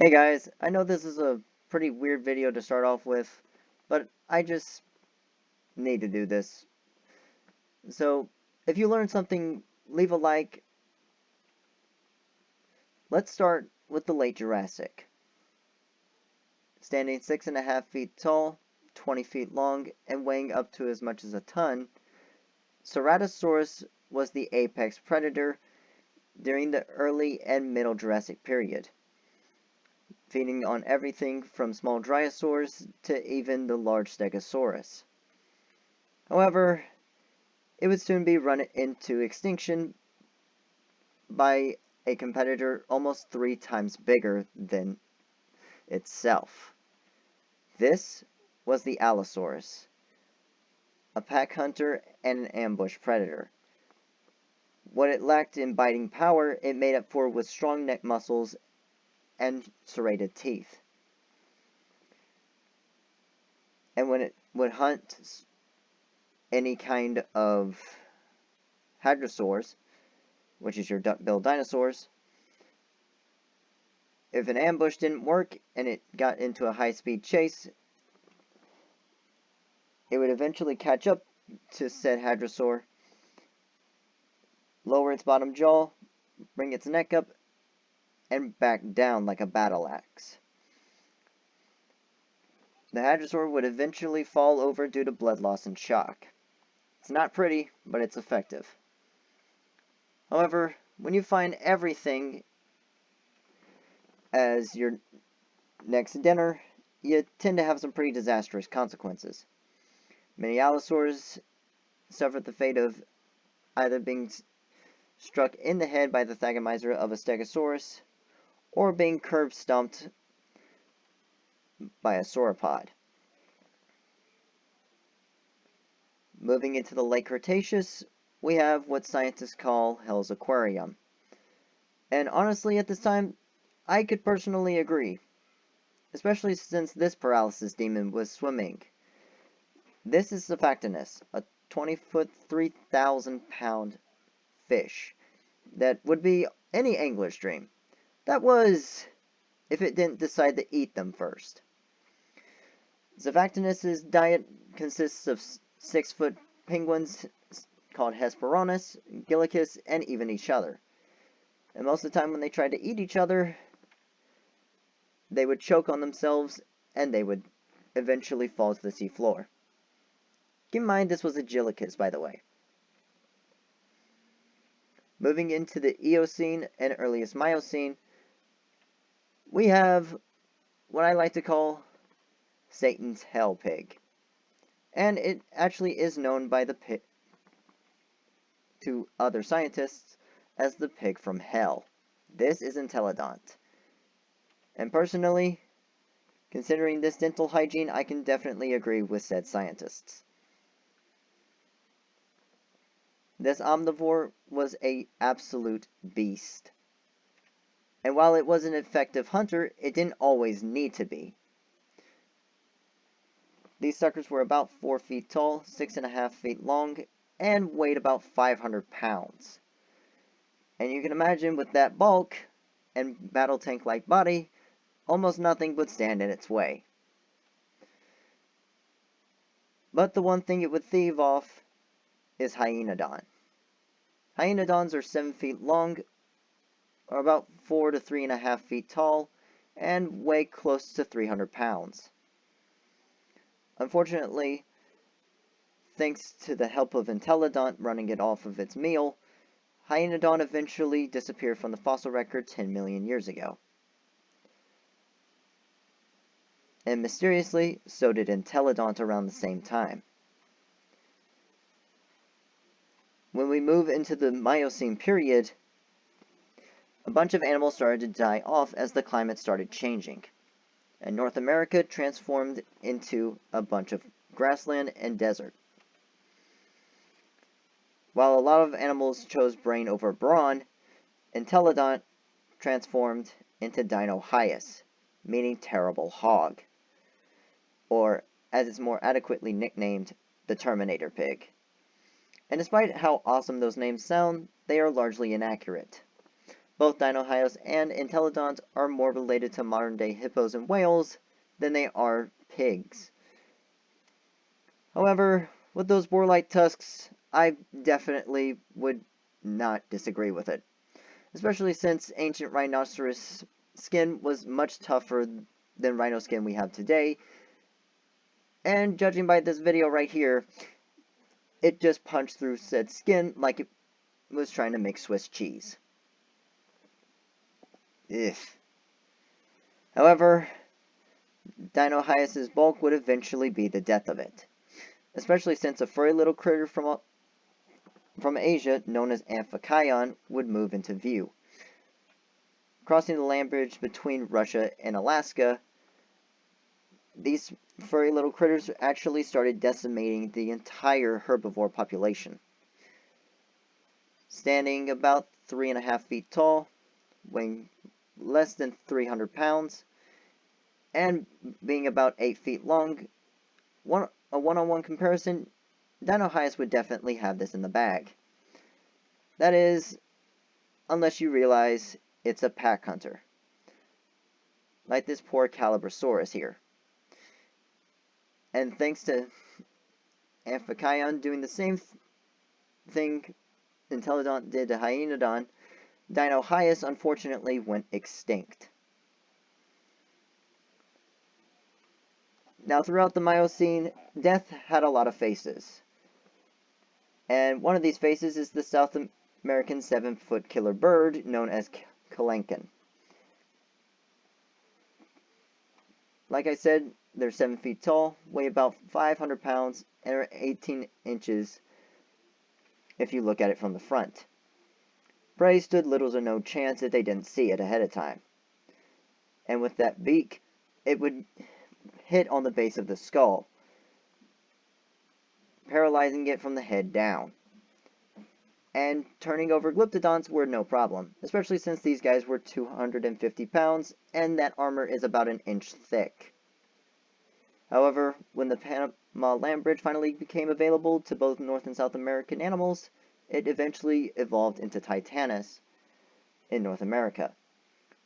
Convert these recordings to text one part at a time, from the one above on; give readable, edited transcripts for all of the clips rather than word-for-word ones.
Hey guys, I know this is a pretty weird video to start off with, but I just need to do this. So, if you learned something, leave a like. Let's start with the late Jurassic. Standing 6.5 feet tall, 20 feet long, and weighing up to as much as a ton, Ceratosaurus was the apex predator during the early and middle Jurassic period, feeding on everything from small dinosaurs to even the large Stegosaurus. However, it would soon be run into extinction by a competitor almost 3 times bigger than itself. This was the Allosaurus, a pack hunter and an ambush predator. What it lacked in biting power, it made up for with strong neck muscles and serrated teeth. And when it would hunt any kind of hadrosaurs, which is your duck-billed dinosaurs, if an ambush didn't work and it got into a high-speed chase, it would eventually catch up to said hadrosaur, lower its bottom jaw, bring its neck up, and back down like a battle axe. The hadrosaur would eventually fall over due to blood loss and shock. It's not pretty, but it's effective. However, when you find everything as your next dinner, you tend to have some pretty disastrous consequences. Many Allosaurs suffered the fate of either being struck in the head by the thagomizer of a Stegosaurus, or being curb stomped by a sauropod. Moving into the late Cretaceous, we have what scientists call Hell's Aquarium. And honestly, at this time, I could personally agree, especially since this paralysis demon was swimming. This is Cephactinus, a 20-foot, 3,000-pound fish that would be any angler's dream. That was, if it didn't decide to eat them first. Cephactinus's diet consists of 6-foot penguins called Hesperornis, Gillicus, and even each other. And most of the time when they tried to eat each other, they would choke on themselves and they would eventually fall to the seafloor. Keep in mind this was a Gillicus, by the way. Moving into the Eocene and earliest Miocene, we have what I like to call Satan's hell pig. And it actually is known by the pig to other scientists as the pig from hell. This is Intellidont. And personally, considering this dental hygiene, I can definitely agree with said scientists. This omnivore was an absolute beast. And while it was an effective hunter, it didn't always need to be. These suckers were about 4 feet tall, 6.5 feet long, and weighed about 500 pounds. And you can imagine with that bulk and battle tank-like body, almost nothing would stand in its way. But the one thing it would thieve off is Hyaenodon. Hyaenodons are 7 feet long, or about 4 to 3.5 feet tall, and weigh close to 300 pounds. Unfortunately, thanks to the help of Intellidont running it off of its meal, Hyaenodon eventually disappeared from the fossil record 10 million years ago. And mysteriously, so did Intellidont around the same time. When we move into the Miocene period, a bunch of animals started to die off as the climate started changing, and North America transformed into a bunch of grassland and desert. While a lot of animals chose brain over brawn, Intellidont transformed into Dino-Hyas, meaning terrible hog, or as it's more adequately nicknamed, the Terminator pig. And despite how awesome those names sound, they are largely inaccurate. Both Dinohyos and Intellidont are more related to modern-day hippos and whales than they are pigs. However, with those boar-like tusks, I definitely would not disagree with it, especially since ancient rhinoceros skin was much tougher than rhino skin we have today, and judging by this video right here, it just punched through said skin like it was trying to make Swiss cheese. Ugh. However, Dinohyos's bulk would eventually be the death of it, especially since a furry little critter from Asia known as Amphicyon would move into view. Crossing the land bridge between Russia and Alaska, these furry little critters actually started decimating the entire herbivore population. Standing about 3.5 feet tall, weighing less than 300 pounds, and being about 8 feet long, a one-on-one comparison, Dinohyos would definitely have this in the bag. That is, unless you realize it's a pack hunter, like this poor Allosaurus here. And thanks to Amphicyon doing the same thing Intellidont did to Hyaenodon, Dinohyos unfortunately went extinct. Now, throughout the Miocene, death had a lot of faces. And one of these faces is the South American 7-foot killer bird known as Kalinkan. Like I said, they're 7 feet tall, weigh about 500 pounds, and are 18 inches if you look at it from the front. Prey stood little or no chance if they didn't see it ahead of time. And with that beak, it would hit on the base of the skull, paralyzing it from the head down. And turning over glyptodonts were no problem, especially since these guys were 250 pounds, and that armor is about an inch thick. However, when the Panama land bridge finally became available to both North and South American animals, it eventually evolved into Titanus in North America,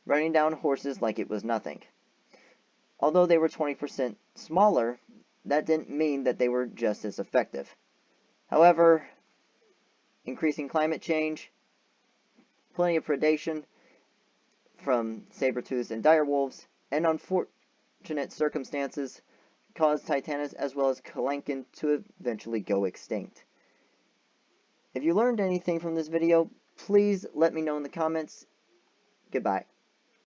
running down horses like it was nothing. Although they were 20% smaller, that didn't mean that they were just as effective. However, increasing climate change, plenty of predation from saber-toothed and direwolves, and unfortunate circumstances caused Titanus as well as Kalinkan to eventually go extinct. If you learned anything from this video, please let me know in the comments. Goodbye.